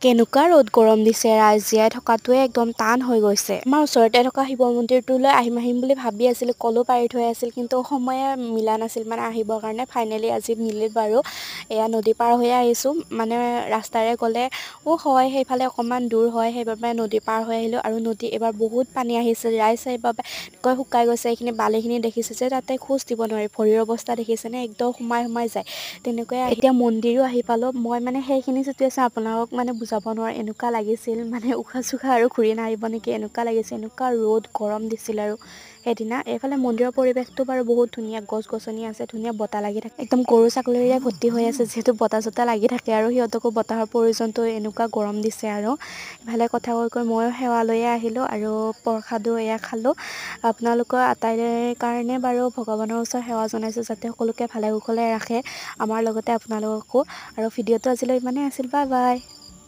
কেনেকুৱা ৰ'দ গৰম দিছে, ৰাইজ জীয়াই থকাটোৱে একদম টান হৈ গৈছে। আমাৰ ওচৰতে থকা শিৱ মন্দিৰটোলৈ আহিম বুলি ভাবি আছিলোঁ, কলো পাৰি থৈ আছিল, কিন্তু সময়ে মিলা নাছিল মানে আহিবৰ কাৰণে। ফাইনেলি আজি মিলিল বাৰু। এয়া নদী পাৰ হৈ আহিছোঁ, মানে ৰাস্তাৰে গ'লে হয় সেইফালে অকণমান দূৰ হয়, সেইবাবে নদী পাৰ হৈ আহিলোঁ। আৰু নদী এইবাৰ বহুত পানী আহিছিল, ৰাইজ সেইবাবে এনেকৈ শুকাই গৈছে। এইখিনি বালিখিনি দেখিছে যে তাতে খোজ দিব নোৱাৰি, ভৰিৰ অৱস্থা দেখিছেনে, একদম সোমাই যায়। তেনেকৈ এতিয়া মন্দিৰো আহি পালোঁ। মই মানে সেইখিনি চিটুৱেশ্যন আপোনালোকক মানে বুজাব নোৱাৰোঁ, এনেকুৱা লাগিছিল মানে উশাহ চুশাহ আৰু ঘূৰি নাহিব নেকি এনেকুৱা লাগিছিল। এনেকুৱা ৰ'দ গৰম দিছিল আৰু সেইদিনা। এইফালে মন্দিৰৰ পৰিৱেশটো বাৰু বহুত ধুনীয়া, গছ গছনি আছে, ধুনীয়া বতাহ লাগি থাকে, একদম গৰু ছাগলীৰে ভৰ্তি হৈ আছে, যিহেতু বতাহ চতাহ লাগি থাকে আৰু সিহঁতকো বতাহৰ প্ৰয়োজনটো। এনেকুৱা গৰম দিছে আৰু ইফালে কথা কৈ ময়ো সেৱা লৈয়ে আহিলোঁ আৰু প্ৰসাদো এয়া খালোঁ। আপোনালোকৰ আটাইৰে কাৰণে বাৰু ভগৱানৰ ওচৰত সেৱা জনাইছোঁ, যাতে সকলোকে ভালে কুশলে ৰাখে, আমাৰ লগতে আপোনালোককো। আৰু ভিডিঅ'টো আজিলৈ ইমানেই আছিল, বাই বাই।